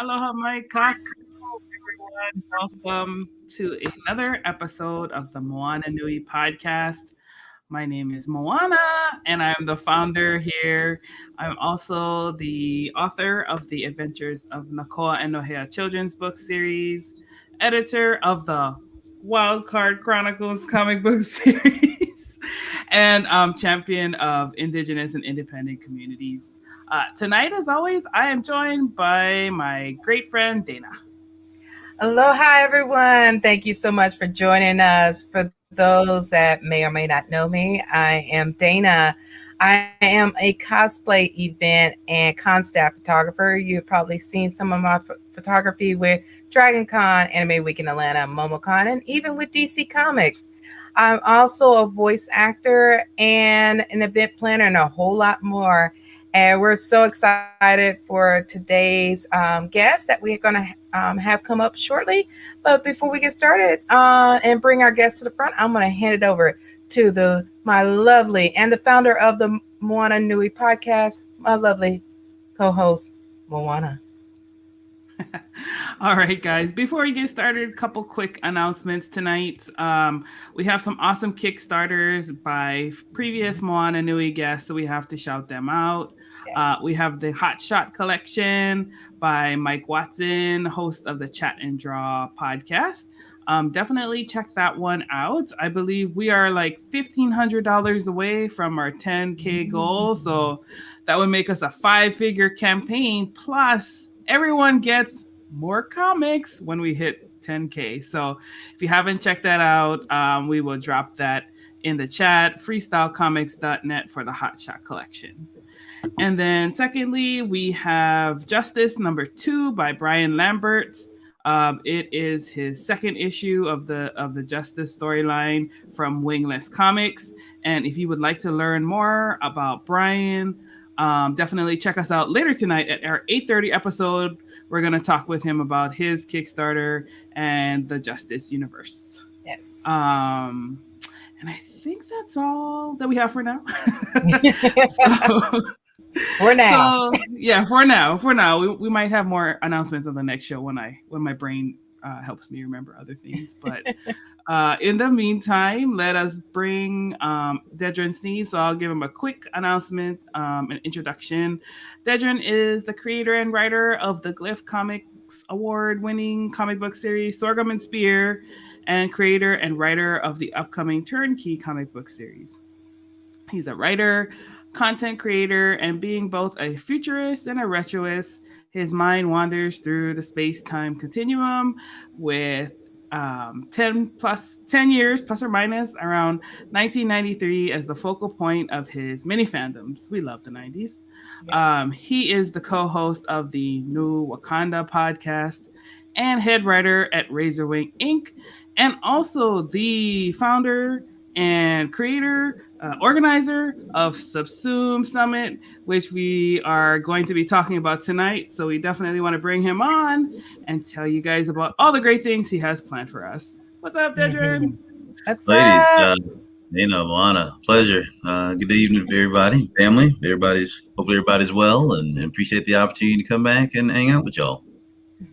aloha mai kako, everyone. Welcome to another episode of the Moana Nui Podcast. My name is Moana, and I'm the founder here. I'm also the author of the Adventures of Nakoa and Nohea children's book series, editor of the Wild Card Chronicles comic book series, and champion of Indigenous and independent communities. Tonight, as always, I am joined by my great friend Dana. Aloha, everyone. Thank you so much for joining us. For those that may or may not know me, I am Dana. I am a cosplay event and con staff photographer. You've probably seen some of my photography with Dragon Con, Anime Week in Atlanta, MomoCon, and even with DC Comics. I'm also a voice actor and an event planner and a whole lot more. And we're so excited for today's guest that we're going to have come up shortly. But before we get started and bring our guest to the front, I'm going to hand it over to my lovely and the founder of the Moana Nui Podcast, my lovely co-host, Moana. All right, guys. Before we get started, a couple quick announcements tonight. We have some awesome Kickstarters by previous Moana Nui guests, so we have to shout them out. Yes. We have the Hot Shot Collection by Mike Watson, host of the Chat and Draw podcast. Definitely check that one out. I believe we are like $1,500 away from our 10K goal, so that would make us a 5-figure campaign. Plus, everyone gets more comics when we hit 10K. So if you haven't checked that out, we will drop that in the chat, freestylecomics.net for the Hot Shot Collection. And then secondly, we have Justice number 2 by Brian Lambert. It is his second issue of the Justice storyline from Wingless Comics. And if you would like to learn more about Brian, definitely check us out later tonight at our 8:30 episode. We're going to talk with him about his Kickstarter and the Justice universe. Yes. And I think that's all that we have for now. For now. So yeah, for now, we might have more announcements on the next show when my brain helps me remember other things. But in the meantime, let us bring Dedren Snead. So I'll give him a quick announcement, an introduction. Dedren is the creator and writer of the Glyph Comics award-winning comic book series Sorghum and Spear, and creator and writer of the upcoming Turnkey comic book series. He's a writer, content creator, and being both a futurist and a retroist, his mind wanders through the space-time continuum with 10 years plus or minus around 1993 as the focal point of his many fandoms. We love the 90s. Yes. He is the co-host of the New Wakanda podcast and head writer at Razorwing Inc., and also the founder and creator, organizer of SUBSUME Summit, which we are going to be talking about tonight. So we definitely want to bring him on and tell you guys about all the great things he has planned for us. What's up, Dedren? What's Ladies, up? Moana, pleasure. Good evening, everybody, family. Hopefully everybody's well, and appreciate the opportunity to come back and hang out with y'all.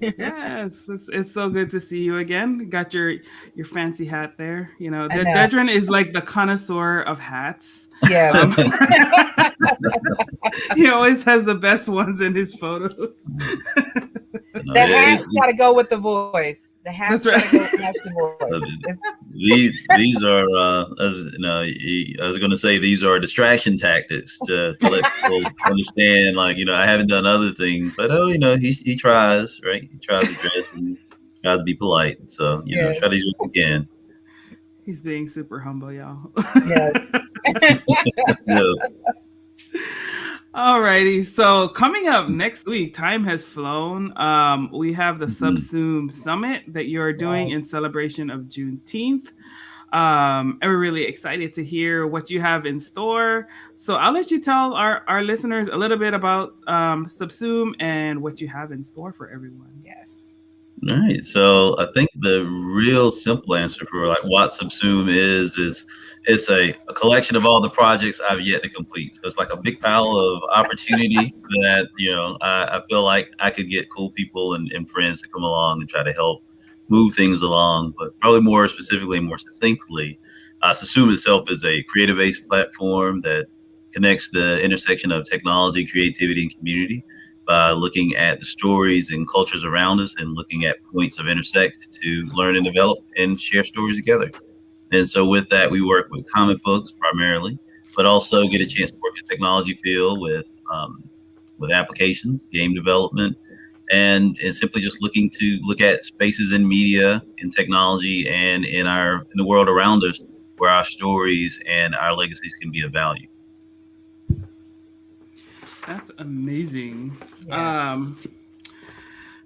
Yes, it's so good to see you again. Got your fancy hat there. You know, Dedren is like the connoisseur of hats. Yes. He always has the best ones in his photos. The hat's got to go with the voice. The hat's got to go match the voice. These are, I was going to say, these are distraction tactics to let people understand, I haven't done other things, but, he tries, right? He tries to dress and tries to be polite. So, try to do it again. He's being super humble, y'all. Yes. Yeah. Alrighty, so coming up next week, time has flown. We have the SUBSUME Summit that you're doing in celebration of Juneteenth. And we're really excited to hear what you have in store. So I'll let you tell our listeners a little bit about SUBSUME and what you have in store for everyone. Yes. All right. So I think the real simple answer for like what Subsume is it's a collection of all the projects I've yet to complete. So it's like a big pile of opportunity that, I feel like I could get cool people and friends to come along and try to help move things along. But probably more specifically, more succinctly, Subsume itself is a creative-based platform that connects the intersection of technology, creativity, and community by looking at the stories and cultures around us and looking at points of intersect to learn and develop and share stories together. And so with that, we work with comic books primarily, but also get a chance to work in the technology field with applications, game development, and simply just looking to look at spaces in media, in technology, and in the world around us where our stories and our legacies can be of value. That's amazing. Yes.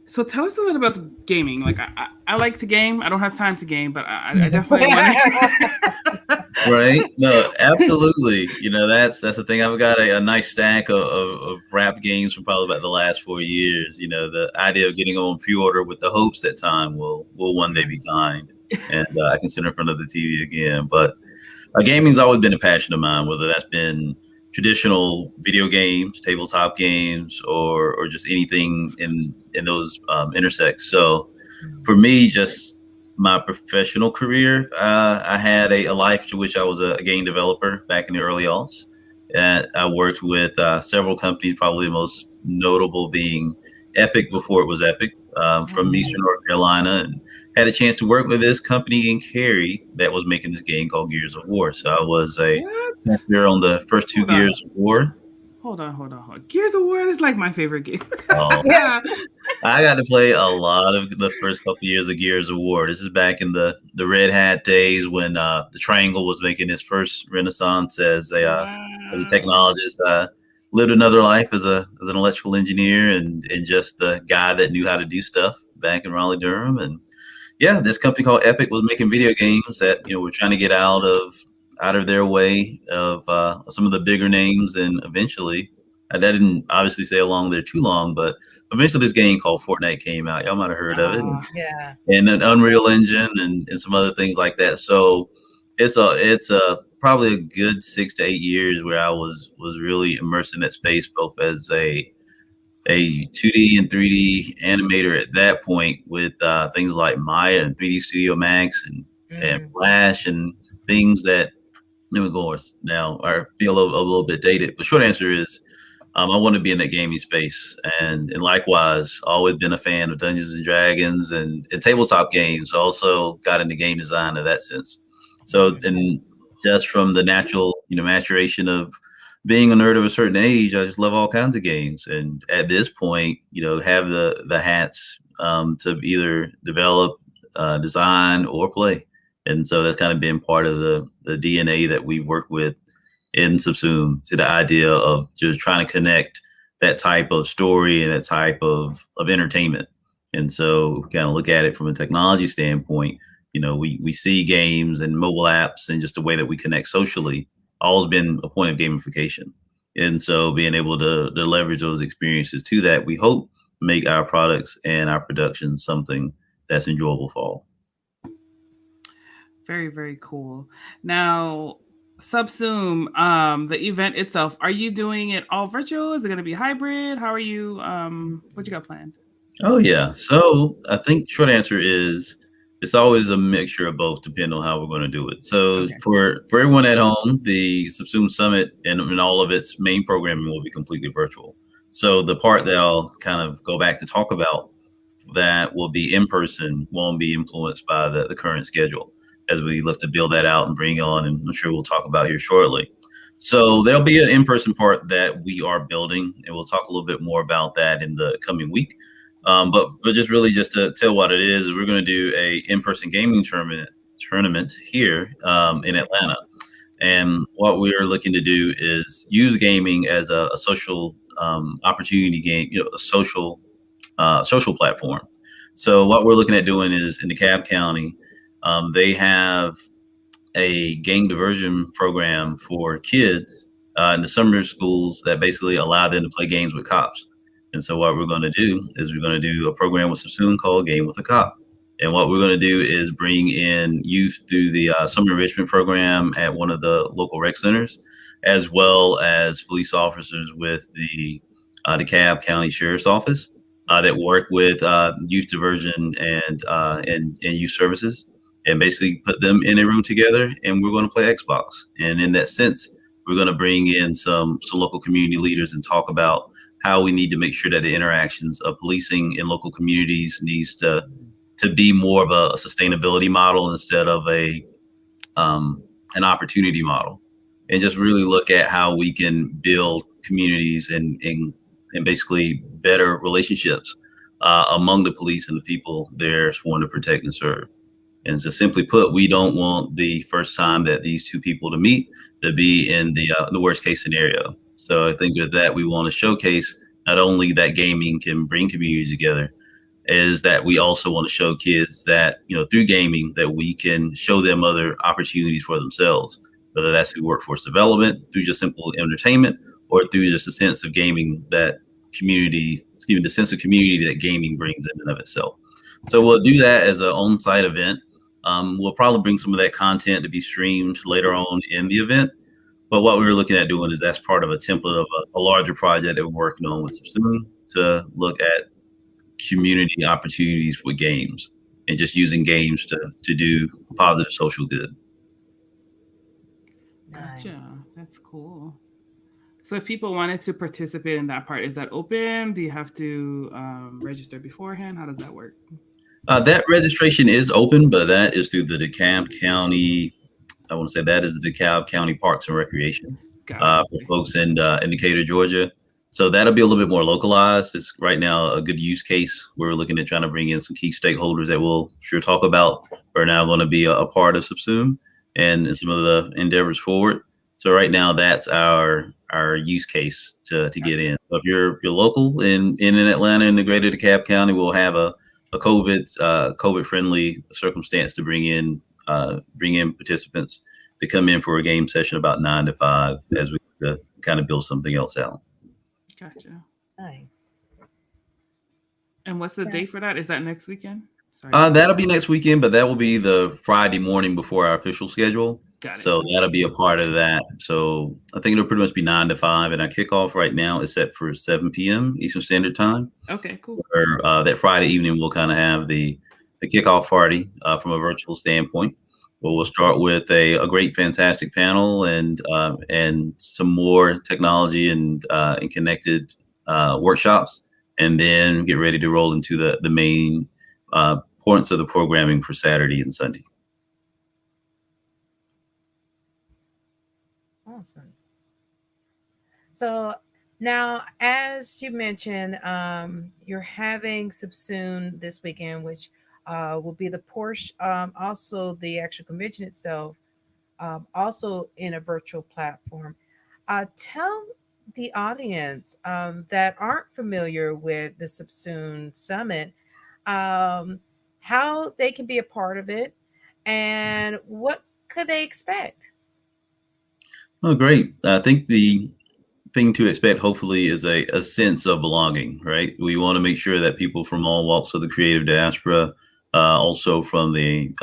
So tell us a little about the gaming. Like I like to game. I don't have time to game, but I definitely want to. Right? No, absolutely. That's the thing. I've got a nice stack of rap games from probably about the last 4 years. The idea of getting on pre-order with the hopes that time will one day be kind, and I can sit in front of the TV again. But gaming's always been a passion of mine, whether that's been traditional video games, tabletop games, or just anything in those intersects. So for me, just my professional career, I had a life to which I was a game developer back in the early aughts. And I worked with several companies, probably the most notable being Epic before it was Epic, from Eastern North Carolina, and had a chance to work with this company in Cary that was making this game called Gears of War. So I was a tester on the first two Gears of War. Hold on. Gears of War is like my favorite game. Yes. I got to play a lot of the first couple of years of Gears of War. This is back in the Red Hat days when the Triangle was making its first renaissance as a technologist. Lived another life as an electrical engineer and just the guy that knew how to do stuff back in Raleigh, Durham. And yeah, this company called Epic was making video games that were trying to get out of their way of some of the bigger names, and eventually that didn't obviously stay along there too long, but eventually this game called Fortnite came out. Y'all might have heard of it. Yeah. And an Unreal Engine and some other things like that. So it's a probably a good 6 to 8 years where I was really immersed in that space, both as a 2D and 3D animator at that point with things like Maya and 3D Studio Max and Flash and things that, of course, now I feel a little bit dated. But short answer is I want to be in that gaming space. And likewise, always been a fan of Dungeons and Dragons and tabletop games. Also got into game design in that sense. So, and just from the natural, maturation of being a nerd of a certain age, I just love all kinds of games. And at this point, have the hats to either develop, design, or play. And so that's kind of been part of the DNA that we work with in Subsume, to the idea of just trying to connect that type of story and that type of entertainment. And so kind of look at it from a technology standpoint. We see games and mobile apps and just the way that we connect socially always been a point of gamification. And so being able to leverage those experiences to that, we hope make our products and our productions something that's enjoyable for all. Very, very cool. Now, Subsume, the event itself, are you doing it all virtual? Is it going to be hybrid? How are you? What you got planned? Oh, yeah. So I think short answer is it's always a mixture of both, depending on how we're going to do it. So for everyone at home, the SUBSUME Summit and all of its main programming will be completely virtual. So the part that I'll kind of go back to talk about that will be in person won't be influenced by the current schedule as we look to build that out and bring on, and I'm sure we'll talk about here shortly. So there'll be an in-person part that we are building, and we'll talk a little bit more about that in the coming week. But just really just to tell what it is, we're going to do a in-person gaming tournament here in Atlanta. And what we're looking to do is use gaming as a social opportunity game, a social platform. So what we're looking at doing is in DeKalb County, they have a game diversion program for kids in the summer schools that basically allow them to play games with cops. And so what we're going to do is we're going to do a program with SUBSUME called Game with a Cop. And what we're going to do is bring in youth through the summer enrichment program at one of the local rec centers, as well as police officers with the DeKalb County Sheriff's Office that work with youth diversion and youth services, and basically put them in a room together, and we're going to play Xbox. And in that sense, we're going to bring in some local community leaders and talk about how we need to make sure that the interactions of policing in local communities needs to be more of a sustainability model instead of an opportunity model, and just really look at how we can build communities and basically better relationships among the police and the people they're sworn to protect and serve. And just simply put, we don't want the first time that these two people to meet to be in the worst case scenario. So I think with that, we want to showcase not only that gaming can bring communities together, is that we also want to show kids that, through gaming, that we can show them other opportunities for themselves, whether that's through workforce development, through just simple entertainment, or through just a sense of gaming that the sense of community that gaming brings in and of itself. So we'll do that as an on-site event. We'll probably bring some of that content to be streamed later on in the event. But what we were looking at doing is that's part of a template of a larger project that we're working on with SUBSUME to look at community opportunities with games and just using games to do positive social good. Gotcha. Nice. That's cool. So if people wanted to participate in that part, is that open? Do you have to register beforehand? How does that work? That registration is open, but that is through the DeKalb County. I want to say that is the DeKalb County Parks and Recreation for folks in Decatur, Georgia. So that'll be a little bit more localized. It's right now a good use case. We're looking at trying to bring in some key stakeholders that we'll sure talk about are now going to be a part of SUBSUME and some of the endeavors forward. So right now, that's our use case to get in. So if you're local in Atlanta, in the greater DeKalb County, we'll have a COVID friendly circumstance to bring in participants to come in for a game session about 9 to 5 as we kind of build something else out. Gotcha. Nice. And what's the date for that? Is that next weekend? Sorry. That'll be next weekend, but that will be the Friday morning before our official schedule. Got it. So that'll be a part of that. So I think it'll pretty much be 9 to 5, and our kickoff right now is set for 7 p.m. Eastern Standard Time. Okay, cool. Or that Friday evening, we'll kind of have the kickoff party from a virtual standpoint. Well, we'll start with a great, fantastic panel and some more technology and connected workshops, and then get ready to roll into the main points of the programming for Saturday and Sunday. Awesome. So now, as you mentioned, you're having SUBSUME this weekend, which will be the Porsche, also the actual convention itself, also in a virtual platform. Tell the audience that aren't familiar with the SUBSUME Summit how they can be a part of it and what could they expect? Oh, great. I think the thing to expect, hopefully, is a sense of belonging, right? We want to make sure that people from all walks of the creative diaspora, also from the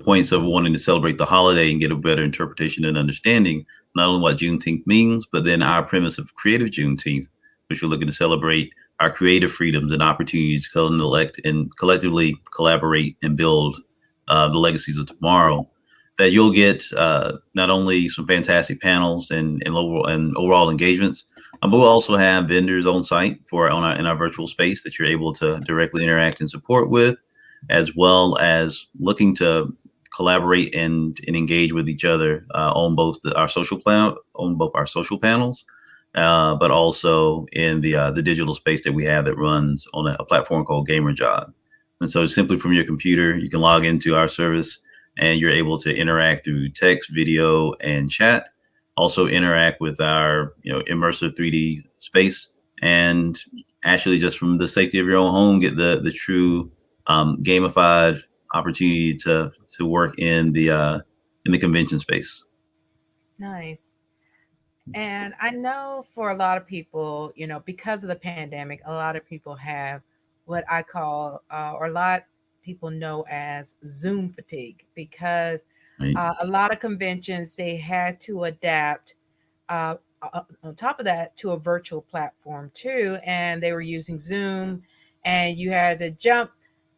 points of wanting to celebrate the holiday and get a better interpretation and understanding, not only what Juneteenth means, but then our premise of Creative Juneteenth, which we're looking to celebrate our creative freedoms and opportunities to elect and collectively collaborate and build the legacies of tomorrow. That you'll get not only some fantastic panels and overall engagements, but we'll also have vendors on site in our virtual space that you're able to directly interact and support with, as well as looking to collaborate and engage with each other on both our social panels, but also in the digital space that we have that runs on a platform called GamerJob. And so simply from your computer, you can log into our service and you're able to interact through text, video, and chat. Also interact with our immersive 3D space, and actually just from the safety of your own home, get the true gamified opportunity to work in the convention space. Nice. And I know for a lot of people, because of the pandemic, a lot of people have what I call, or a lot people know as Zoom fatigue, because Right. a lot of conventions, they had to adapt, uh, on top of that, to a virtual platform too. And they were using Zoom, and you had to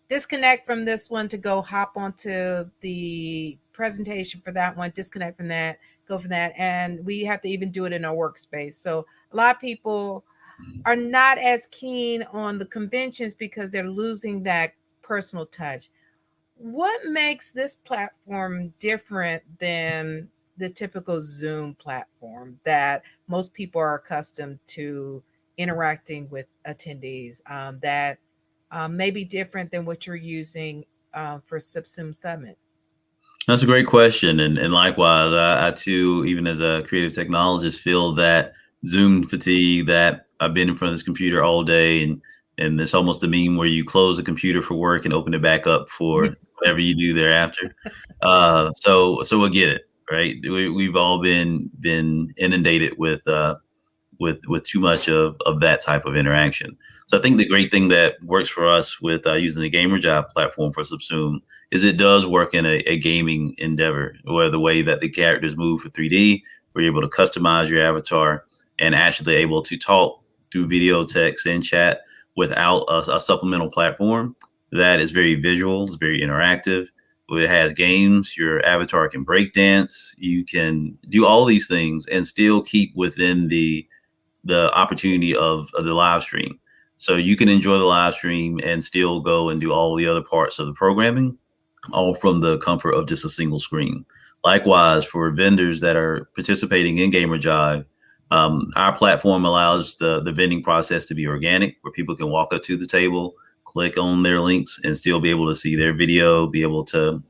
disconnect from this one to go hop onto the presentation for that one, disconnect from that, go from that. And we have to even do it in our workspace. So a lot of people are not as keen on the conventions because they're losing that personal touch. What makes this platform different than the typical Zoom platform that most people are accustomed to interacting with attendees, that may be different than what you're using for SUBSUME Summit? That's a great question. And likewise, I too, even as a creative technologist, feel that Zoom fatigue, that I've been in front of this computer all day, and it's almost the meme where you close the computer for work and open it back up for whatever you do thereafter. So we'll get it, right? We've all been inundated with too much of that type of interaction. So I think the great thing that works for us with using the Gamer Job platform for Subsume is it does work in a gaming endeavor, where the way that the characters move for 3D, where you're able to customize your avatar and actually able to talk through video, text, and chat without a supplemental platform that is very visual, it's very interactive. It has games, your avatar can break dance, you can do all these things and still keep within the opportunity of the live stream. So you can enjoy the live stream and still go and do all the other parts of the programming, all from the comfort of just a single screen. Likewise, for vendors that are participating in Gamer Jive, our platform allows the vending process to be organic, where people can walk up to the table, click on their links, and still be able to see their video, be able to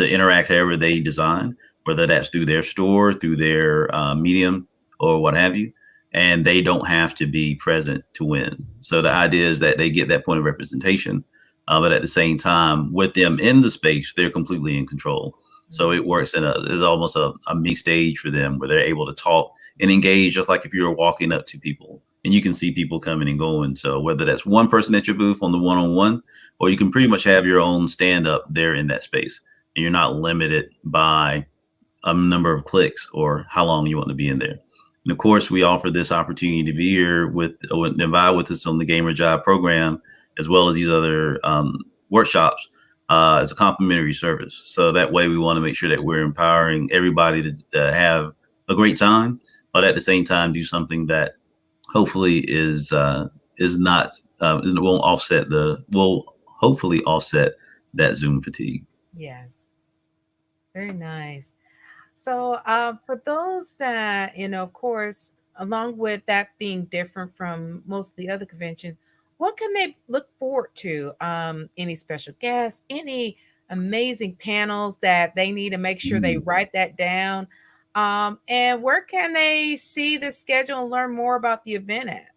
interact however they design, whether that's through their store, through their medium, or what have you. And they don't have to be present to win. So the idea is that they get that point of representation, but at the same time, with them in the space, they're completely in control. So it works it's almost a mini stage for them, where they're able to talk and engage, just like if you were walking up to people and you can see people coming and going. So whether that's one person at your booth on the one-on-one, or you can pretty much have your own stand up there in that space, and you're not limited by a number of clicks or how long you want to be in there. And of course, we offer this opportunity to be here and invite with us on the Gamer Job program, as well as these other workshops as a complimentary service. So that way, we want to make sure that we're empowering everybody to have a great time, but at the same time, do something that hopefully is not will hopefully offset that Zoom fatigue. Yes, very nice. So, for those that, of course, along with that being different from most of the other conventions, what can they look forward to? Any special guests, any amazing panels that they need to make sure they write that down? And where can they see the schedule and learn more about the event at?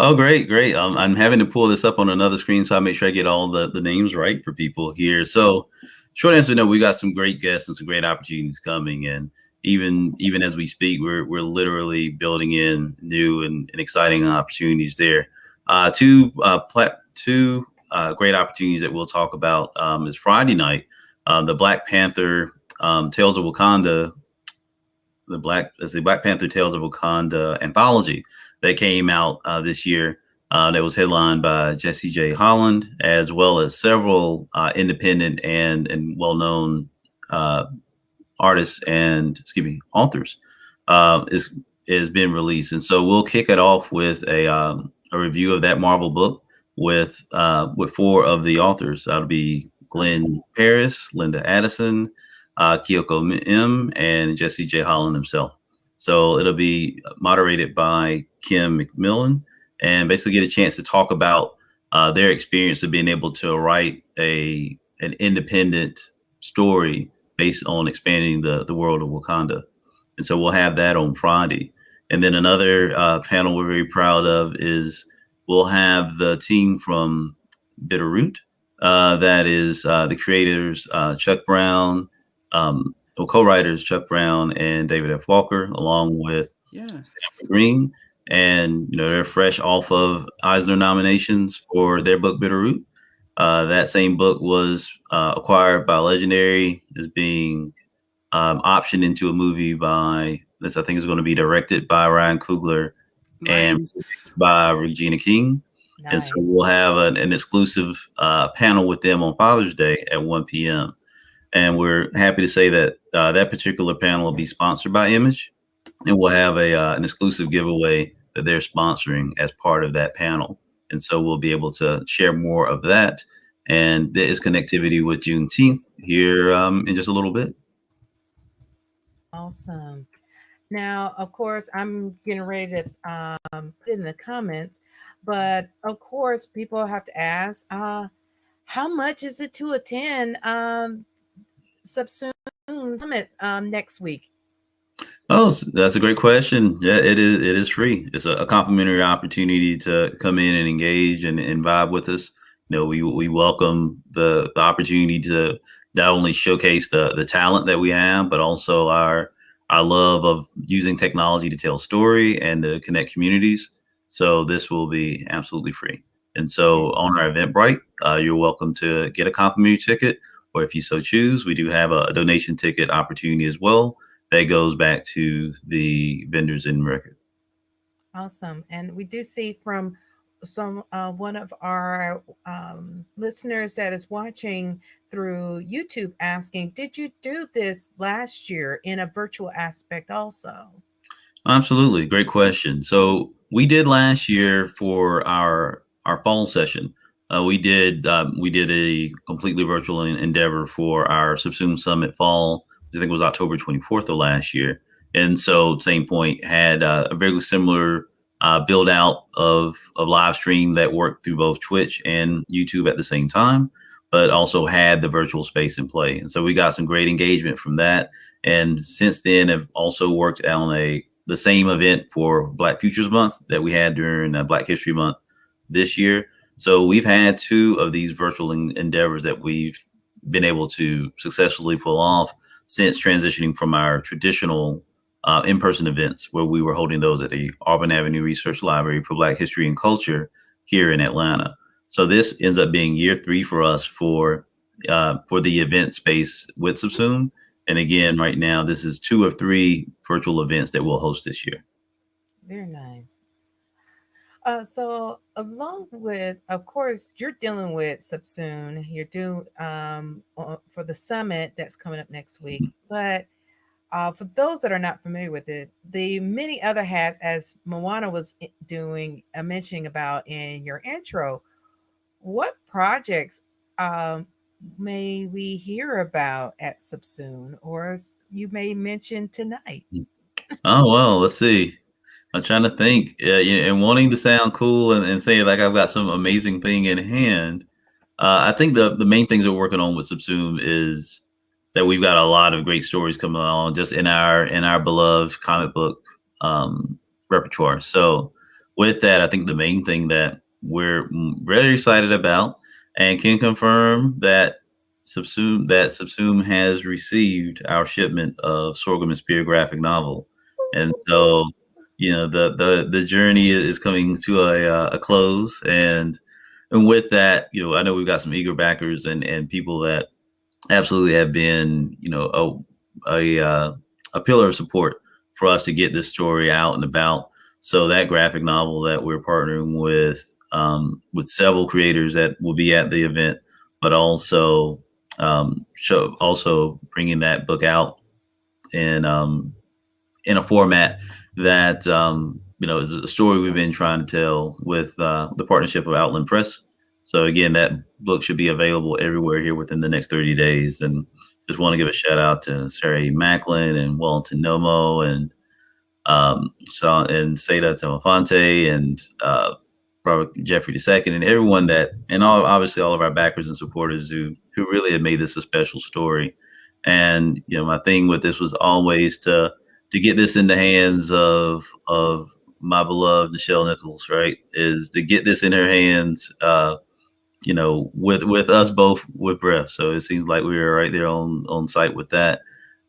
Oh, great. I'm having to pull this up on another screen, so I make sure I get all the names right for people here. So short answer, no, we got some great guests and some great opportunities coming. And even as we speak, we're literally building in new and exciting opportunities there. Two great opportunities that we'll talk about is Friday night, the Black Panther Tales of Wakanda, Black Panther Tales of Wakanda anthology that came out this year. That was headlined by Jesse J. Holland, as well as several independent and well-known artists and authors. Is been released, and so we'll kick it off with a review of that Marvel book with 4 of the authors. That'll be Glenn Paris, Linda Addison, Kyoko M, and Jesse J. Holland himself. So it'll be moderated by Kim McMillan, and basically get a chance to talk about their experience of being able to write an independent story based on expanding the world of Wakanda. And so we'll have that on Friday. And then another panel we're very proud of is we'll have the team from Bitterroot. That is the creators, Chuck Brown, co-writers Chuck Brown and David F. Walker, along with Yes. Green, and they're fresh off of Eisner nominations for their book Bitterroot. That same book was acquired by Legendary, is being optioned into a movie by this. I think is going to be directed by Ryan Coogler and Nice. by Regina King. Nice. And so we'll have an exclusive panel with them on Father's Day at 1 p.m. And we're happy to say that that particular panel will be sponsored by Image, and we'll have an exclusive giveaway that they're sponsoring as part of that panel. And so we'll be able to share more of that. And there is connectivity with Juneteenth here in just a little bit. Awesome. Now, of course, I'm getting ready to put in the comments, but of course, people have to ask, how much is it to attend SUBSUME Summit next week? Oh, that's a great question. Yeah, it is. It is free. It's a complimentary opportunity to come in and engage and vibe with us. We welcome the opportunity to not only showcase the talent that we have, but also our love of using technology to tell story and to connect communities. So this will be absolutely free. And so on our Eventbrite, you're welcome to get a complimentary ticket, or if you so choose, we do have a donation ticket opportunity as well. That goes back to the vendors in record. Awesome. And we do see from one of our listeners that is watching through YouTube asking, did you do this last year in a virtual aspect also? Absolutely. Great question. So we did last year for our fall session. We did a completely virtual endeavor for our SUBSUME Summit fall. I think it was October 24th of last year. And so same point, had a very similar build out of live stream that worked through both Twitch and YouTube at the same time, but also had the virtual space in play. And so we got some great engagement from that. And since then have also worked on the same event for Black Futures Month that we had during Black History Month this year. So we've had two of these virtual endeavors that we've been able to successfully pull off since transitioning from our traditional in-person events, where we were holding those at the Auburn Avenue Research Library for Black History and Culture here in Atlanta. So this ends up being year 3 for us for the event space with SUBSUME. And again, right now, this is 2 of 3 virtual events that we'll host this year. Very nice. So along with, of course, you're dealing with SUBSUME, you're doing for the summit that's coming up next week. But for those that are not familiar with it, the many other hats, as Moana was mentioning about in your intro, what projects may we hear about at SUBSUME, or you may mention tonight? Oh, well, let's see. I'm trying to think, and wanting to sound cool and say like I've got some amazing thing in hand. I think the main things we're working on with SUBSUME is that we've got a lot of great stories coming along just in our beloved comic book repertoire. So with that, I think the main thing that we're very excited about and can confirm that SUBSUME has received our shipment of Sorghum and Spear graphic novel, and so the journey is coming to a close, and with that, I know we've got some eager backers and people that absolutely have been a pillar of support for us to get this story out and about. So that graphic novel that we're partnering with several creators that will be at the event, but also bringing that book out in a format that is a story we've been trying to tell with the partnership of Outland Press. So again, that book should be available everywhere here within the next 30 days. And just want to give a shout out to Sarah Macklin and Wellington Nomo and Seda Temafonte and Robert Jeffrey II and everyone obviously all of our backers and supporters who really have made this a special story. And my thing with this was always to get this in the hands of my beloved Nichelle Nichols, right? Is to get this in her hands, with us both with breath. So it seems like we were right there on site with that.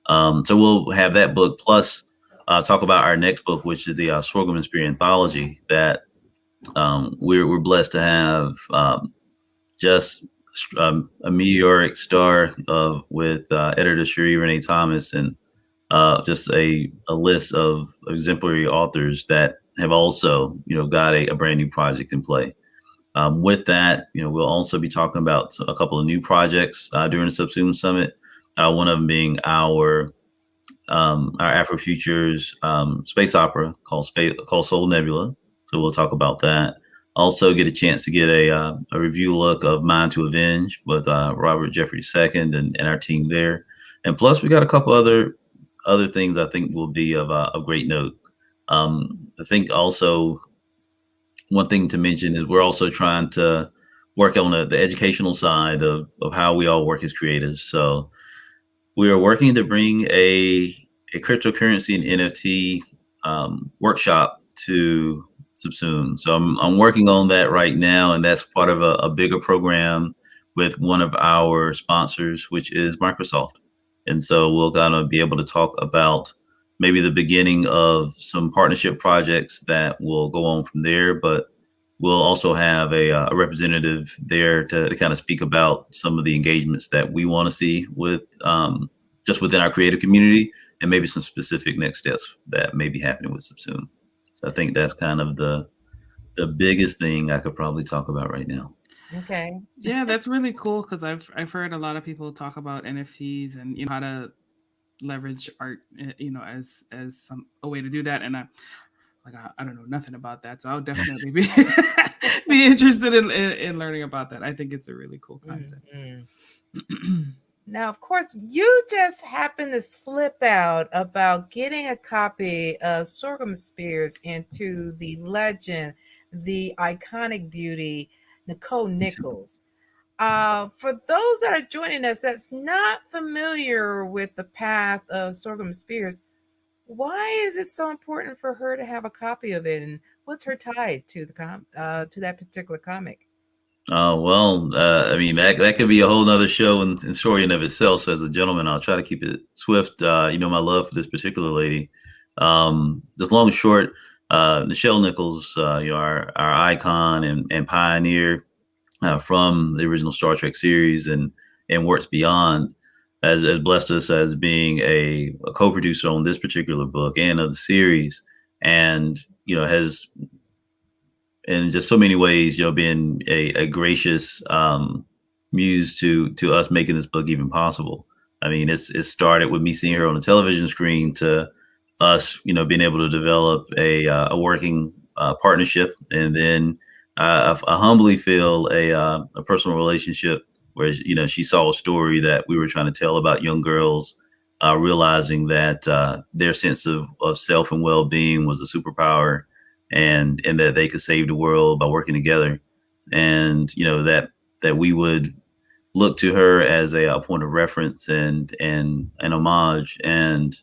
So we'll have that book plus talk about our next book, which is the Sorghum Spirit Anthology that we're blessed to have just a meteoric star with editor Cherie Renee Thomas and just a list of exemplary authors that have also, got a brand new project in play. With that, we'll also be talking about a couple of new projects during the SUBSUME Summit. One of them being our Afrofutures space opera called Soul Nebula. So we'll talk about that. Also, get a chance to get a review look of Mind to Avenge with Robert Jeffrey II and our team there. And plus, we got a couple other things I think will be of great note. I think also one thing to mention is we're also trying to work on the educational side of how we all work as creators. So we are working to bring a cryptocurrency and NFT workshop to SUBSUME. So I'm working on that right now, and that's part of a bigger program with one of our sponsors, which is Microsoft. And so we're gonna be able to talk about maybe the beginning of some partnership projects that will go on from there, but we'll also have a representative there to kind of speak about some of the engagements that we want to see with just within our creative community and maybe some specific next steps that may be happening with SUBSUME. So I think that's kind of the biggest thing I could probably talk about right now. Okay. Yeah, that's really cool because I've heard a lot of people talk about NFTs and how to leverage art, as a way to do that. And I don't know nothing about that, so I'll definitely be be interested in learning about that. I think it's a really cool concept. Mm-hmm. Now, of course, you just happened to slip out about getting a copy of Sorghum Spears into the legend, the iconic beauty, Nicole Nichols. For those that are joining us that's not familiar with the path of Sorghum Spears, why is it so important for her to have a copy of it, and what's her tie to to that particular comic? Oh, well, I mean, that could be a whole nother show and story in of itself. So as a gentleman, I'll try to keep it swift. My love for this particular lady. Just long and short, Nichelle Nichols, our icon and pioneer from the original Star Trek series and works beyond, has blessed us as being a co-producer on this particular book and of the series, and has in just so many ways, been a gracious muse to us making this book even possible. I mean, it started with me seeing her on the television screen to us, being able to develop a working partnership, and then I humbly feel a personal relationship where she saw a story that we were trying to tell about young girls, realizing that their sense of self and well-being was a superpower, and that they could save the world by working together, and that we would look to her as a point of reference and an homage. And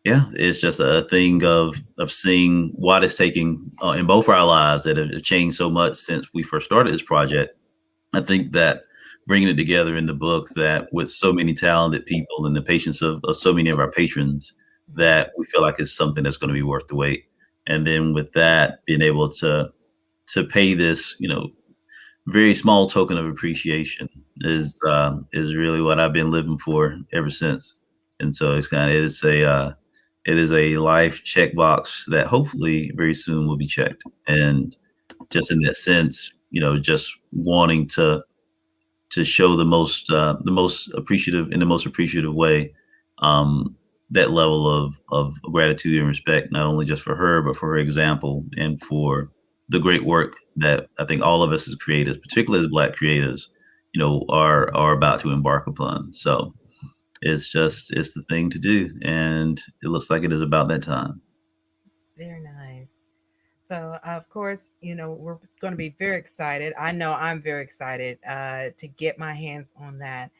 yeah, it's just a thing of seeing what it's taking in both our lives that have changed so much since we first started this project. I think that bringing it together in the book, that with so many talented people and the patience of so many of our patrons, that we feel like it's something that's going to be worth the wait. And then with that, being able to pay this, very small token of appreciation is really what I've been living for ever since. And so it is a life checkbox that hopefully very soon will be checked. And just in that sense, just wanting to show the most appreciative in the most appreciative way, that level of gratitude and respect, not only just for her, but for her example and for the great work that I think all of us as creators, particularly as Black creators, are about to embark upon. So it's the thing to do, and it looks like it is about that time. Very nice. So, of course, we're going to be very excited. I know I'm very excited to get my hands on that.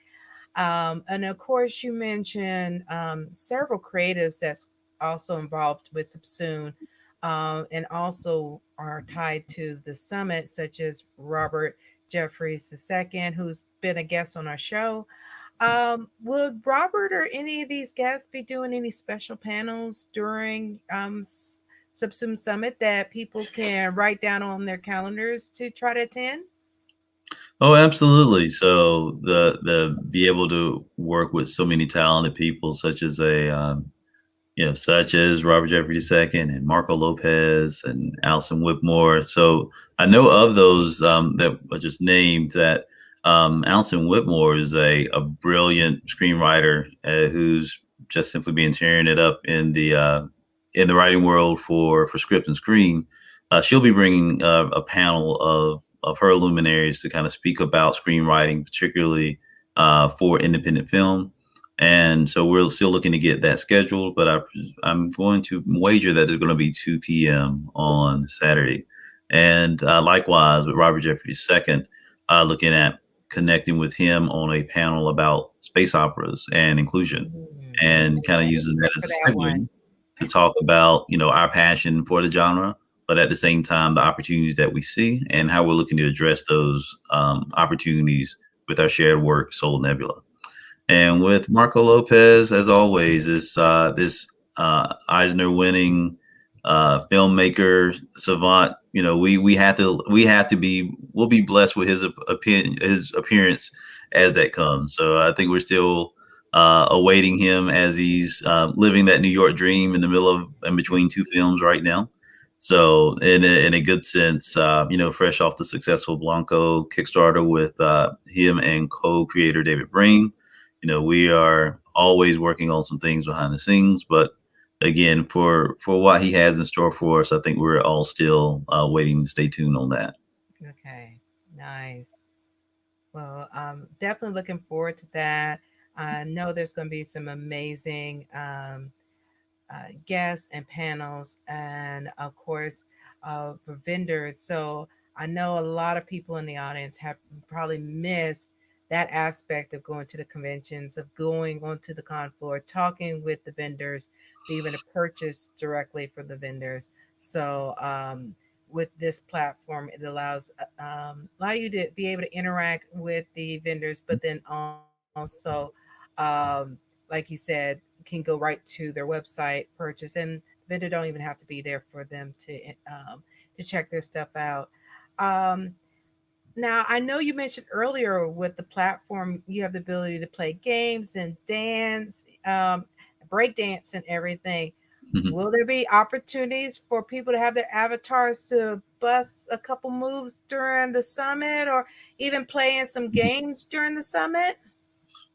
And of course, you mentioned several creatives that's also involved with SUBSUME, and also are tied to the summit, such as Robert Jeffries II, who's been a guest on our show. Would Robert or any of these guests be doing any special panels during SUBSUME Summit that people can write down on their calendars to try to attend? Oh, absolutely. So the be able to work with so many talented people, such as Robert Jeffrey II and Marco Lopez and Alison Whitmore. So I know of those that I just named that Alison Whitmore is a brilliant screenwriter who's just simply been tearing it up in the writing world for script and screen. She'll be bringing a panel of her luminaries to kind of speak about screenwriting, particularly for independent film. And so we're still looking to get that scheduled, but I'm going to wager that it's going to be 2 p.m. on Saturday. And likewise with Robert Jeffrey II, looking at connecting with him on a panel about space operas and inclusion, and kind of using that as a segue to talk about, our passion for the genre, but at the same time, the opportunities that we see and how we're looking to address those opportunities with our shared work, Soul Nebula. And with Marco Lopez, as always, this Eisner-winning filmmaker savant. We'll be blessed with his appearance as that comes. So I think we're still awaiting him as he's living that New York dream in the middle of in between two films right now. So in a good sense, fresh off the successful Blanco Kickstarter with him and co-creator David Brain. We are always working on some things behind the scenes, but again, for what he has in store for us, I think we're all still waiting to stay tuned on that. Okay, nice. Well, I'm definitely looking forward to that. I know there's going to be some amazing guests and panels, and of course, for vendors. So I know a lot of people in the audience have probably missed that aspect of going to the conventions, of going onto the con floor, talking with the vendors, be able to purchase directly from the vendors. So with this platform, it allow you to be able to interact with the vendors, but then also, like you said, can go right to their website, purchase, and the vendor don't even have to be there for them to check their stuff out. Um, Now, I know you mentioned earlier with the platform, you have the ability to play games and dance, break dance, and everything. Will there be opportunities for people to have their avatars to bust a couple moves during the summit, or even playing some games during the summit?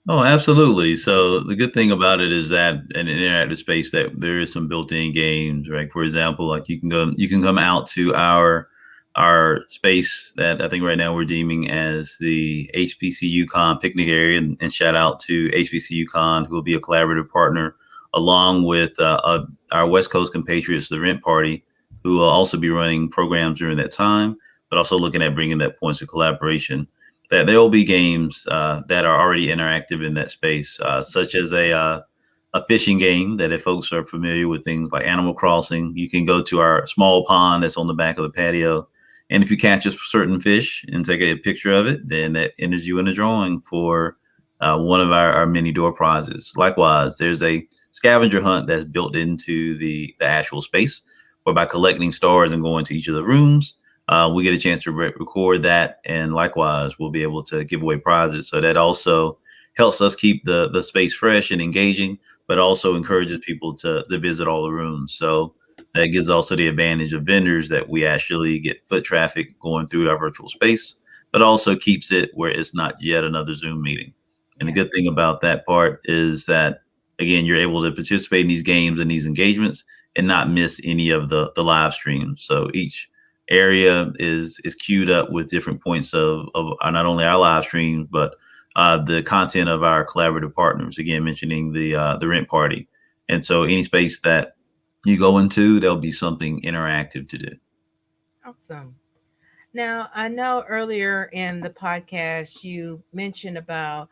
Oh, absolutely. So the good thing about it is that in an interactive space that there is some built-in games, right? For example, like you can come out to our space that I think right now we're deeming as the HBCU Con picnic area, and shout out to HBCU Con, who will be a collaborative partner along with our West Coast compatriots, the Rent Party, who will also be running programs during that time, but also looking at bringing that points of collaboration. That there will be games that are already interactive in that space, such as a fishing game that if folks are familiar with things like Animal Crossing, you can go to our small pond that's on the back of the patio. And if you catch a certain fish and take a picture of it, then that enters you in a drawing for one of our many door prizes. Likewise, there's a scavenger hunt that's built into the actual space, where by collecting stars and going to each of the rooms, we get a chance to record that. And likewise, we'll be able to give away prizes. So that also helps us keep the space fresh and engaging, but also encourages people to visit all the rooms. So that gives also the advantage of vendors that we actually get foot traffic going through our virtual space, but also keeps it where it's not yet another Zoom meeting. And the Yes. good thing about that part is that, again, you're able to participate in these games and these engagements and not miss any of the live streams. So each area is queued up with different points of not only our live streams, but the content of our collaborative partners, again, mentioning the Rent Party. And so any space that you go into, there'll be something interactive to do. Awesome. Now, I know earlier in the podcast you mentioned about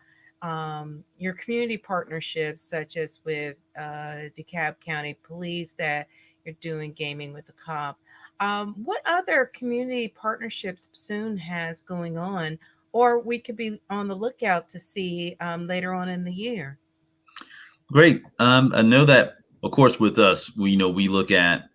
your community partnerships, such as with DeKalb County Police, that you're doing gaming with the cop. What other community partnerships Soon has going on or we could be on the lookout to see later on in the year? Great. I know that, of course, with us, we look at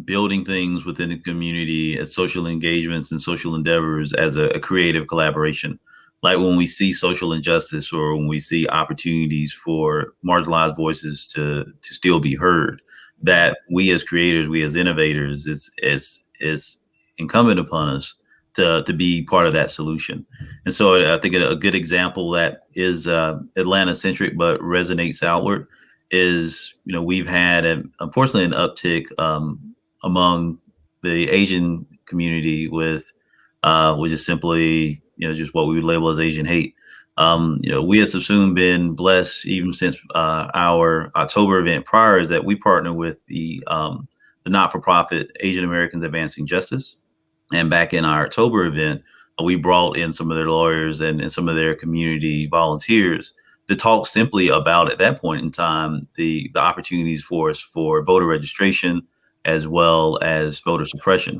building things within the community as social engagements and social endeavors as a creative collaboration. Like when we see social injustice or when we see opportunities for marginalized voices to still be heard, that we as creators, we as innovators, is incumbent upon us to be part of that solution. And so I think a good example that is Atlanta centric but resonates outward is, we've had unfortunately an uptick among the Asian community with which is simply, just what we would label as Asian hate. We as Subsume been blessed even since our October event prior, is that we partner with the not-for-profit Asian Americans Advancing Justice. And back in our October event, we brought in some of their lawyers and some of their community volunteers to talk simply about, at that point in time, the opportunities for us for voter registration as well as voter suppression.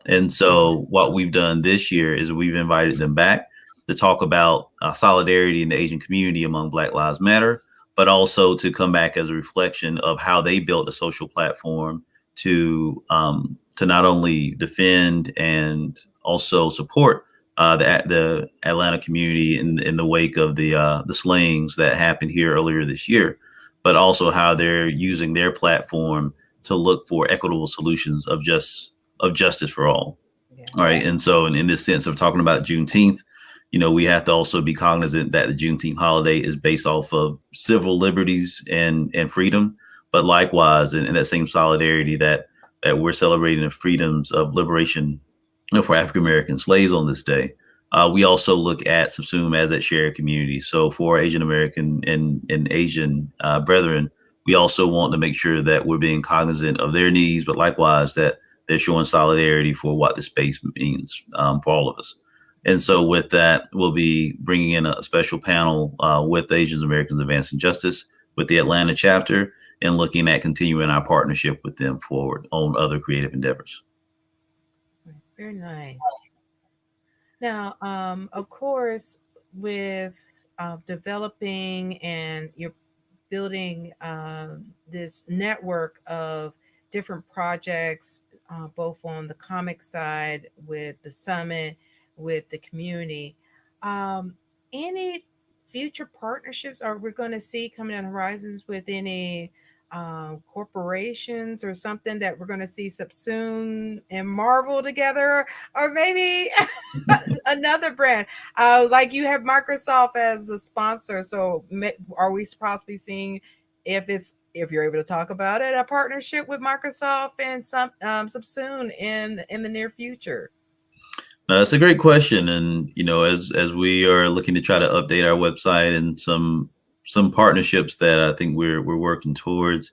And so what we've done this year is we've invited them back to talk about solidarity in the Asian community among Black Lives Matter, but also to come back as a reflection of how they built a social platform to not only defend and also support the Atlanta community in the wake of the slayings that happened here earlier this year, but also how they're using their platform to look for equitable solutions of justice for all. Yeah. All right. And so in this sense of talking about Juneteenth, we have to also be cognizant that the Juneteenth holiday is based off of civil liberties and freedom, but likewise in that same solidarity that we're celebrating the freedoms of liberation for African American slaves on this day. We also look at Subsume as that shared community. So for Asian American and Asian brethren, we also want to make sure that we're being cognizant of their needs, but likewise that they're showing solidarity for what the space means for all of us. And so with that, we'll be bringing in a special panel with Asian Americans Advancing Justice with the Atlanta chapter and looking at continuing our partnership with them forward on other creative endeavors. Very nice. Now, of course, with developing and you're building this network of different projects, both on the comic side with the summit, with the community. Any future partnerships are we going to see coming on horizons with any corporations or something that we're going to see Subsume and Marvel together, or maybe another brand? Like you have Microsoft as a sponsor, so are we possibly seeing, if you're able to talk about it, a partnership with Microsoft and some Subsume in the near future? That's a great question, and as we are looking to try to update our website and some partnerships that I think we're working towards,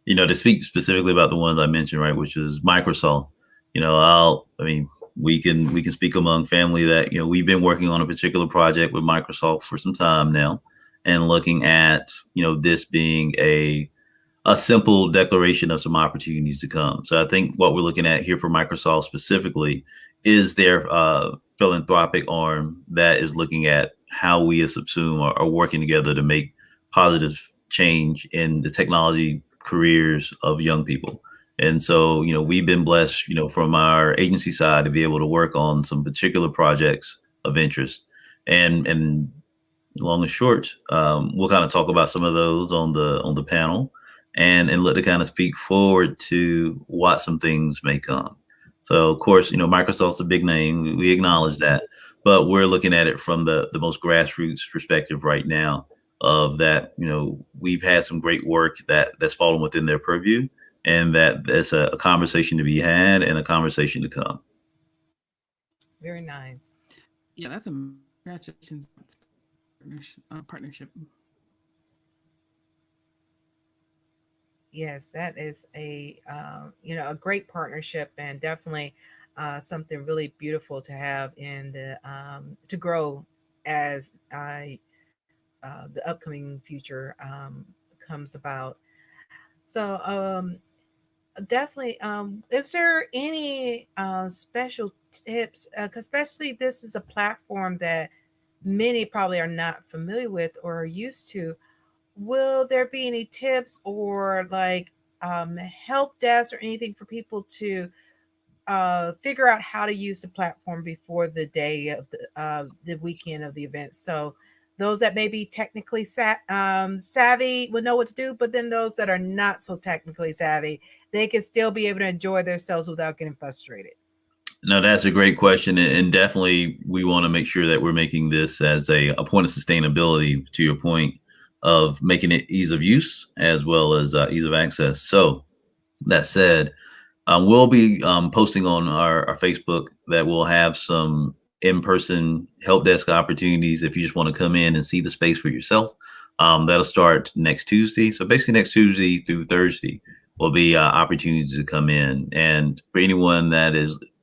to speak specifically about the ones I mentioned, right, which is Microsoft. We can speak among family that we've been working on a particular project with Microsoft for some time now, and looking at this being a simple declaration of some opportunities to come. So I think what we're looking at here for Microsoft specifically is their philanthropic arm that is looking at how we as Subsume are working together to make positive change in the technology careers of young people. And so, we've been blessed, from our agency side to be able to work on some particular projects of interest. And long and short, we'll kind of talk about some of those on the panel and let it kind of speak forward to what some things may come. So, of course, Microsoft's a big name. We acknowledge that, but we're looking at it from the most grassroots perspective right now of that, we've had some great work that's fallen within their purview, and that there's a conversation to be had and a conversation to come. Very nice. Yeah, that's a congratulations partnership. Yes, that is a great partnership, and definitely something really beautiful to have in the to grow as the upcoming future comes about. So definitely, is there any special tips? 'Cause especially this is a platform that many probably are not familiar with or are used to. Will there be any tips or like help desk or anything for people to figure out how to use the platform before the day of the weekend of the event? So those that may be technically savvy will know what to do, but then those that are not so technically savvy, they can still be able to enjoy themselves without getting frustrated. No, that's a great question. And definitely we want to make sure that we're making this as a point of sustainability, to your point of making it ease of use as well as ease of access. So that said, we'll be posting on our Facebook that we'll have some in-person help desk opportunities if you just want to come in and see the space for yourself. That'll start next Tuesday. So basically next Tuesday through Thursday will be opportunities to come in. And for anyone that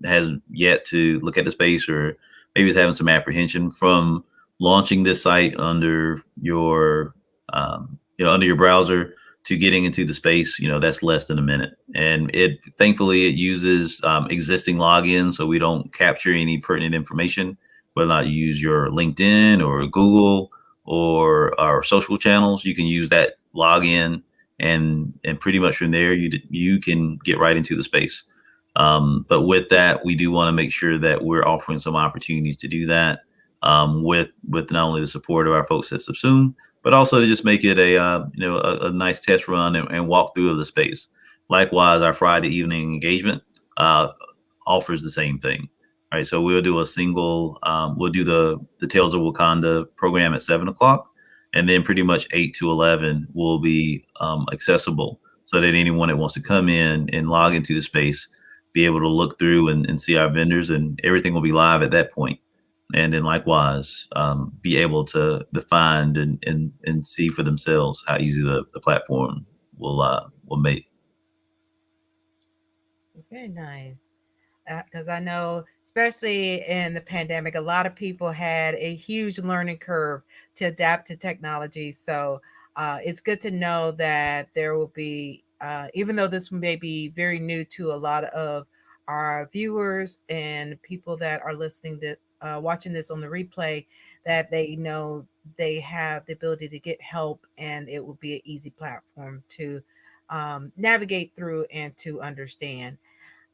has yet to look at the space or maybe is having some apprehension from launching this site under your under your browser to getting into the space, that's less than a minute. And thankfully it uses existing logins, so we don't capture any pertinent information, whether or not you use your LinkedIn or Google or our social channels. You can use that login, and pretty much from there you can get right into the space. But with that, we do want to make sure that we're offering some opportunities to do that with not only the support of our folks at SUBSUME, but also to just make it a nice test run and walk through of the space. Likewise, our Friday evening engagement offers the same thing. Right, so we'll do we'll do the Tales of Wakanda program at 7:00, and then pretty much 8 to 11 will be accessible, so that anyone that wants to come in and log into the space be able to look through and see our vendors, and everything will be live at that point. And then likewise, be able to find and see for themselves how easy the platform will make. Very nice. Because I know, especially in the pandemic, a lot of people had a huge learning curve to adapt to technology. So it's good to know that there will be, even though this may be very new to a lot of our viewers and people that are listening to watching this on the replay, that they know they have the ability to get help, and it will be an easy platform to navigate through and to understand.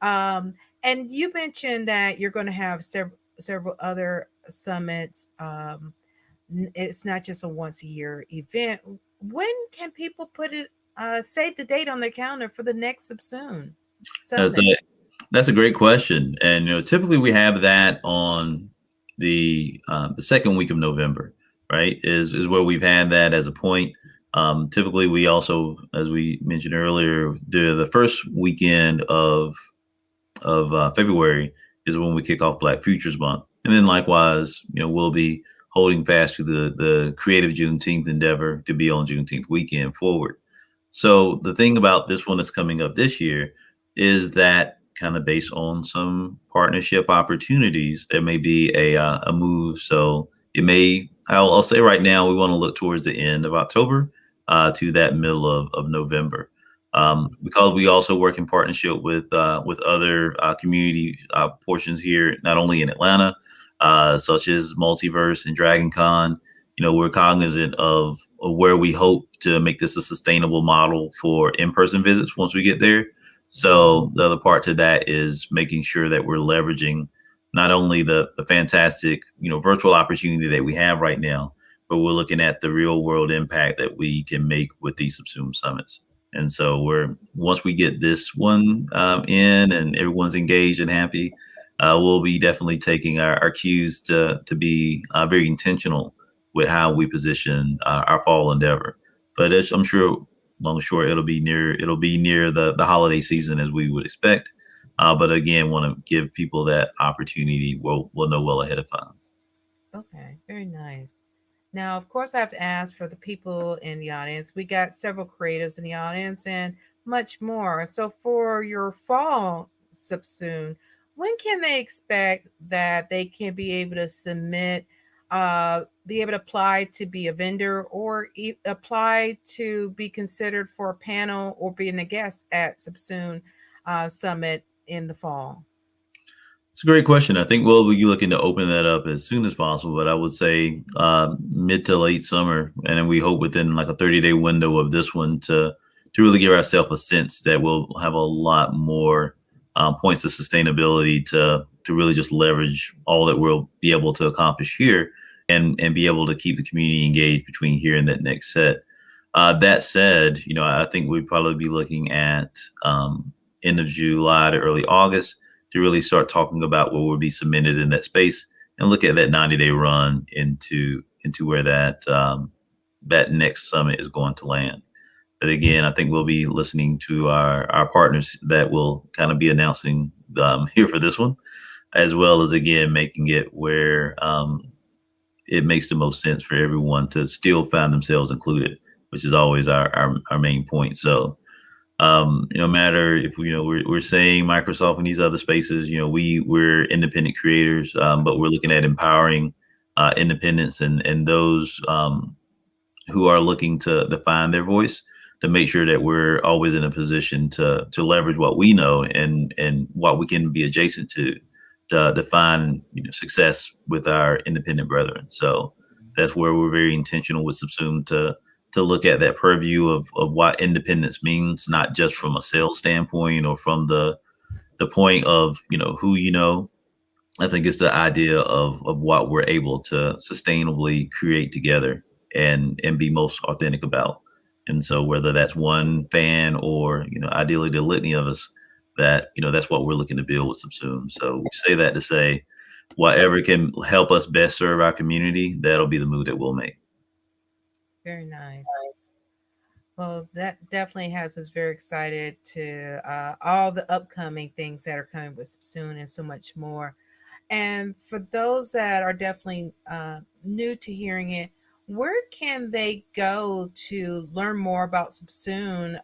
Um, and you mentioned that you're going to have several other summits. It's not just a once a year event. When can people put it, save the date on their calendar for the next SUBSUME Summit? That's a gread question. And typically we have that on the second week of November, right? Is where we've had that as a point. Typically we also, as we mentioned earlier, the first weekend of February is when we kick off Black Futures Month. And then likewise, we'll be holding fast to the creative Juneteenth endeavor to be on Juneteenth weekend forward. So the thing about this one that's coming up this year is that kind of based on some partnership opportunities, there may be a move. So I'll say right now, we want to look towards the end of October to that middle of November. Because we also work in partnership with other community portions here, not only in Atlanta, such as Multiverse and Dragon Con. We're cognizant of where we hope to make this a sustainable model for in-person visits once we get there. So the other part to that is making sure that we're leveraging not only the fantastic, virtual opportunity that we have right now, but we're looking at the real world impact that we can make with these SUBSUME summits. And so once we get this one in and everyone's engaged and happy, we'll be definitely taking our cues to be very intentional with how we position our fall endeavor. But I'm sure, long and short, it'll be near the holiday season as we would expect. But again, want to give people that opportunity. We'll know well ahead of time. Okay, very nice. Now, of course, I have to ask for the people in the audience. We got several creatives in the audience and much more. So for your fall SUBSUME, when can they expect that they can be able to submit, be able to apply to be a vendor or apply to be considered for a panel or being a guest at SUBSUME Summit in the fall? It's a great question. I think we'll be looking to open that up as soon as possible, but I would say mid to late summer, and then we hope within like a 30-day window of this one to really give ourselves a sense that we'll have a lot more points of sustainability to really just leverage all that we'll be able to accomplish here and be able to keep the community engaged between here and that next set. That said, I think we'd probably be looking at end of July to early August to really start talking about what would be submitted in that space and look at that 90-day run into where that that next summit is going to land. But again, I think we'll be listening to our partners that will kind of be announcing here for this one, as well as, again, making it where it makes the most sense for everyone to still find themselves included, which is always our main point. So no matter if we're saying Microsoft and these other spaces, we're independent creators, but we're looking at empowering independents and those who are looking to find their voice, to make sure that we're always in a position to leverage what we know and what we can be adjacent to find success with our independent brethren. So that's where we're very intentional with SUBSUME to look at that purview of what independence means, not just from a sales standpoint or from the point of who. I think it's the idea of what we're able to sustainably create together and be most authentic about. And so whether that's one fan or ideally the litany of us, that's what we're looking to build with SUBSUME. So we say that to say whatever can help us best serve our community, that'll be the move that we'll make. Very nice. Well, that definitely has us very excited to all the upcoming things that are coming with SUBSUME and so much more. And for those that are definitely new to hearing it, where can they go to learn more about SUBSUME?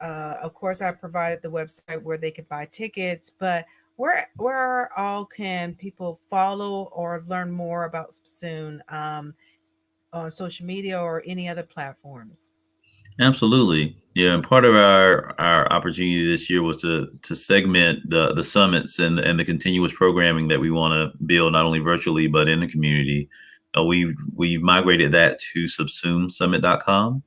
Of course, I provided the website where they can buy tickets, but where all can people follow or learn more about SUBSUME on social media or any other platforms? Absolutely. Yeah. And part of our opportunity this year was to segment the summits and the continuous programming that we want to build, not only virtually, but in the community. We've migrated that to SUBSUMESummit.com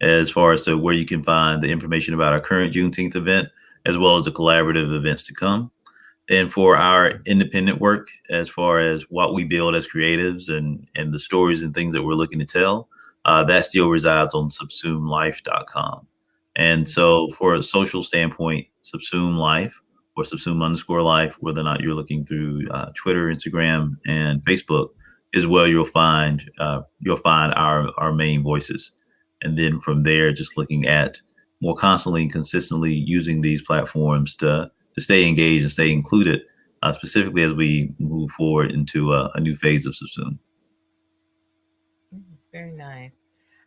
as far as to where you can find the information about our current Juneteenth event, as well as the collaborative events to come. And for our independent work, as far as what we build as creatives and the stories and things that we're looking to tell, that still resides on SUBSUMELife.com. And so for a social standpoint, SUBSUME Life or SUBSUME_life, whether or not you're looking through Twitter, Instagram, and Facebook, is where you'll find our main voices. And then from there, just looking at more constantly and consistently using these platforms to stay engaged and stay included, specifically as we move forward into a new phase of SUBSUME. Very nice.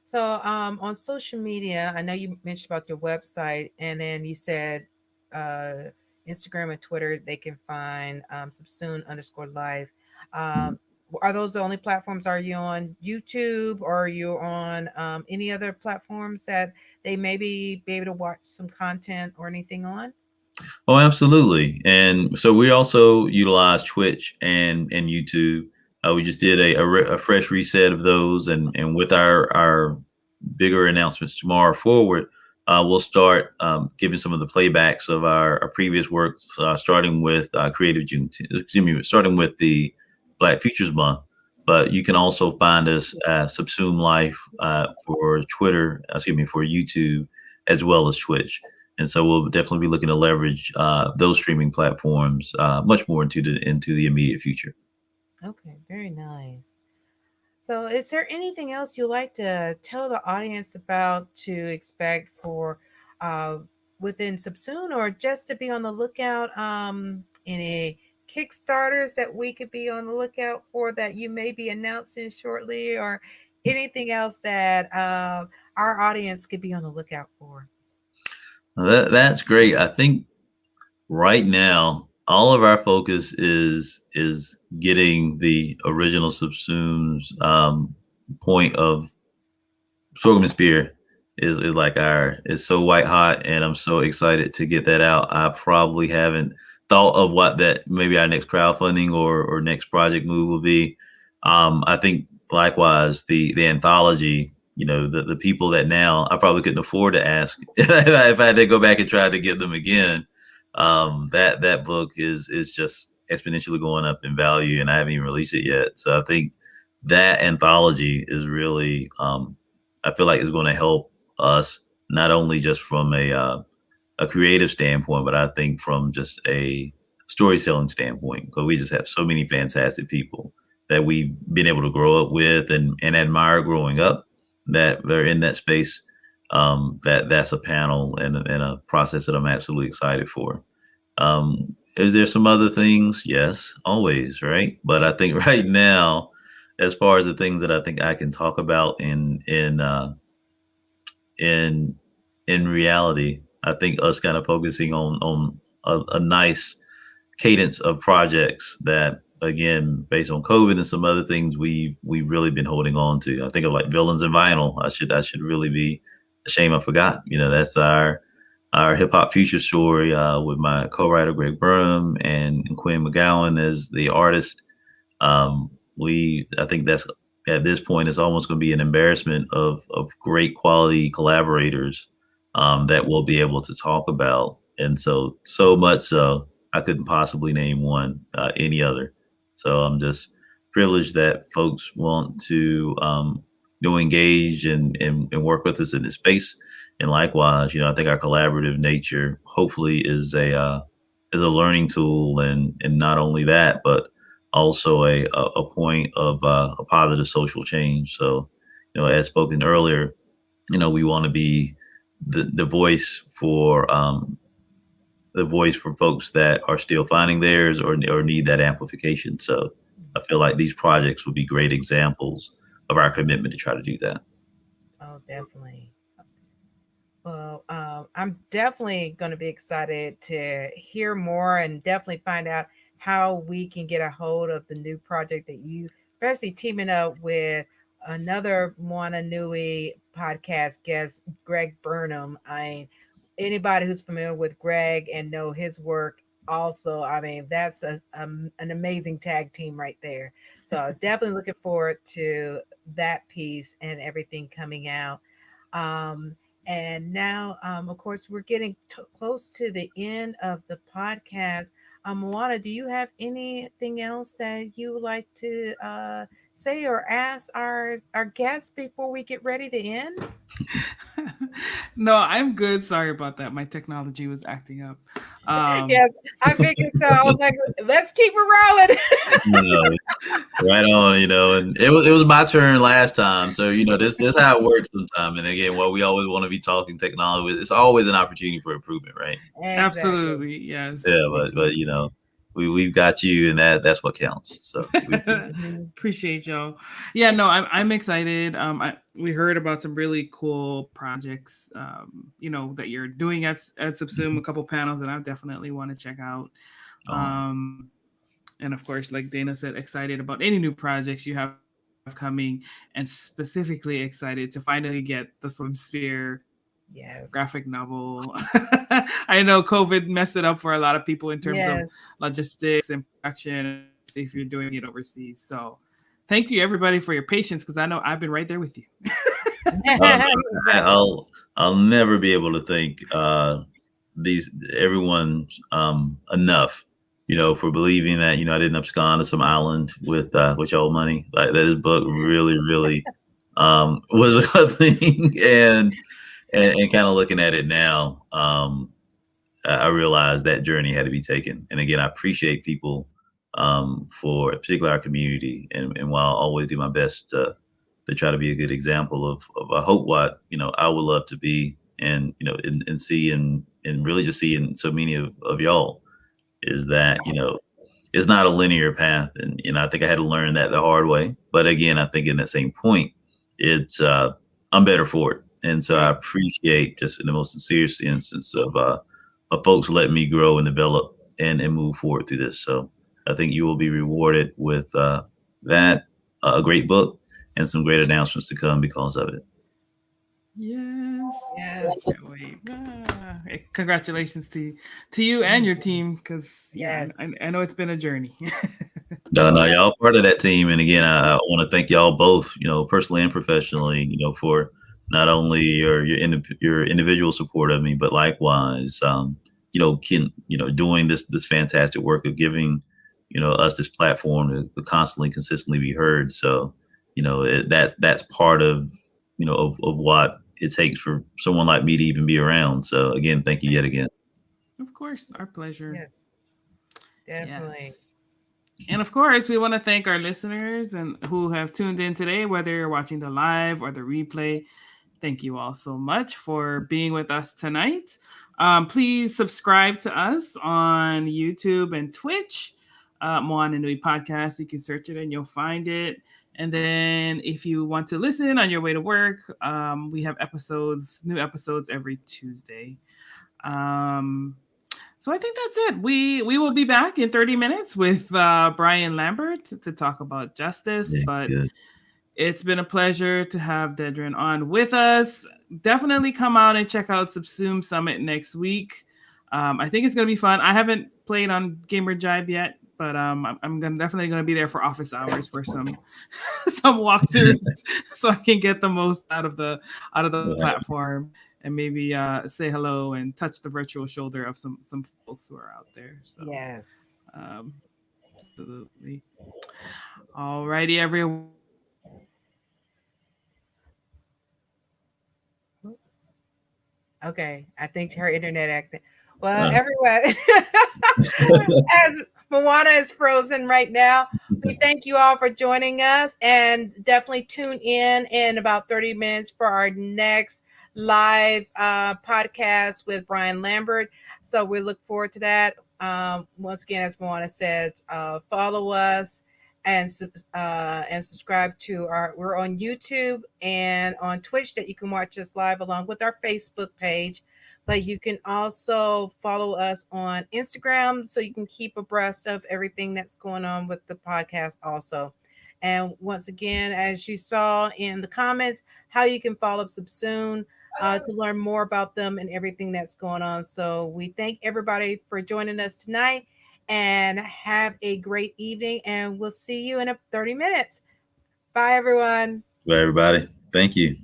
So on social media, I know you mentioned about your website, and then you said Instagram and Twitter, they can find SUBSUME_life. Are those the only platforms? Are you on YouTube, or are you on any other platforms that they maybe be able to watch some content or anything on? Oh, absolutely. And so we also utilize Twitch and YouTube. We just did a fresh reset of those, and with our bigger announcements tomorrow forward, we'll start giving some of the playbacks of our previous works, starting with Creative Juneteenth, starting with the Black Futures Month. But you can also find us at SUBSUME Life for YouTube, as well as Twitch. And so we'll definitely be looking to leverage those streaming platforms much more into the immediate future. Okay, very nice. So is there anything else you'd like to tell the audience about to expect for within SUBSUME, or just to be on the lookout any Kickstarters that we could be on the lookout for that you may be announcing shortly, or anything else that our audience could be on the lookout for? That's great. I think right now, all of our focus is getting the original SUBSUME's point of sorghum and spear is like it's so white hot, and I'm so excited to get that out. I probably haven't thought of what that maybe our next crowdfunding or next project move will be. I think likewise the anthology, the people that now I probably couldn't afford to ask if I had to go back and try to get them again. That book is just exponentially going up in value, and I haven't even released it yet. So I think that anthology is really, I feel like it's going to help us not only just from a creative standpoint, but I think from just a storytelling standpoint, because we just have so many fantastic people that we've been able to grow up with and admire growing up that they're in that space. That's a panel and a process that I'm absolutely excited for. Is there some other things? Yes, always, right? But I think right now, as far as the things that I think I can talk about in reality, I think us kind of focusing on a nice cadence of projects that, again, based on COVID and some other things, we've really been holding on to. I think of like Villains in Vinyl. I should really be ashamed I forgot. That's our hip hop future story with my co-writer Greg Burnham and Quinn McGowan as the artist. I think that's at this point it's almost going to be an embarrassment of great quality collaborators that we'll be able to talk about. And so much so I couldn't possibly name one any other. So I'm just privileged that folks want to engage and work with us in this space. And likewise, I think our collaborative nature hopefully is a learning tool, and not only that, but also a point of a positive social change. So, as spoken earlier, we want to be the voice for folks that are still finding theirs or need that amplification. So I feel like these projects will be great examples of our commitment to try to do that. Oh, definitely. Well, I'm definitely going to be excited to hear more and definitely find out how we can get a hold of the new project that you, especially teaming up with another Moana Nui podcast guest, Greg Burnham. Anybody who's familiar with Greg and know his work also, that's an amazing tag team right there. So definitely looking forward to that piece and everything coming out. And now, of course, we're getting close to the end of the podcast. Moana, do you have anything else that you would like to say or ask our guests before we get ready to end? No, I'm good. Sorry about that. My technology was acting up. Yes, I figured so. I was like, let's keep it rolling. Right on, and it was my turn last time. So, this is how it works sometimes. And again, while we always want to be talking technology, it's always an opportunity for improvement, right? Exactly. Absolutely. Yes. Yeah, but we've got you, and that's what counts. So appreciate y'all. Yeah, no, I'm excited. We heard about some really cool projects, that you're doing at SUBSUME, a couple panels that I definitely want to check out. And of course, like Dana said, excited about any new projects you have coming, and specifically excited to finally get the Swim Sphere graphic novel. I know COVID messed it up for a lot of people in terms of logistics and production, if you're doing it overseas. So thank you everybody for your patience, because I know I've been right there with you. I'll never be able to thank everyone enough, for believing that, I didn't abscond to some island with y'all money. Like, that his book really, really was a good thing. And kind of looking at it now, I realized that journey had to be taken. And again, I appreciate people for particularly our community. And while I always do my best to try to be a good example of I hope what, I would love to be, and, and see and really just see in so many of y'all, is that, it's not a linear path. And, I think I had to learn that the hard way. But again, I think in that same point, it's I'm better for it. And so I appreciate, just in the most sincere instance of folks letting me grow and develop and move forward through this. So I think you will be rewarded with that, a great book, and some great announcements to come because of it. Yes. Yes. Can't wait. Congratulations to you and your team, because Yes. I know it's been a journey. No, y'all part of that team, and again, I want to thank y'all both, personally and professionally, for not only your individual support of me, but likewise, doing this fantastic work of giving, us this platform to constantly, consistently be heard. So, that's part of, of what it takes for someone like me to even be around. So again, thank you yet again. Of course, our pleasure. Yes. Definitely. Yes. And of course, we want to thank our listeners and who have tuned in today, whether you're watching the live or the replay. Thank you all so much for being with us tonight. Please subscribe to us on YouTube and Twitch, Moana Nui Podcast. You can search it and you'll find it. And then if you want to listen on your way to work, we have new episodes every Tuesday. So I think that's it. We will be back in 30 minutes with Brian Lambert to talk about justice. Yeah, but good. it's been a pleasure to have Dedren on with us. Definitely come out and check out SUBSUME Summit next week. I think it's going to be fun. I haven't played on Gamer Jibe yet, but I'm definitely going to be there for office hours for some walkthroughs, so I can get the most out of the platform, and maybe say hello and touch the virtual shoulder of some folks who are out there. So Yes. Absolutely. All righty, everyone. Okay, I think her internet acting. Well, everyone, as Moana is frozen right now, we thank you all for joining us, and definitely tune in about 30 minutes for our next live podcast with Brian Lambert. So we look forward to that. Once again, as Moana said, follow us and subscribe to we're on YouTube and on Twitch that you can watch us live along with our Facebook page. But you can also follow us on Instagram so you can keep abreast of everything that's going on with the podcast also. And once again, as you saw in the comments, how you can follow SUBSUME to learn more about them and everything that's going on. So we thank everybody for joining us tonight, and have a great evening, and we'll see you in 30 minutes. Bye, everyone. Bye, everybody. Thank you.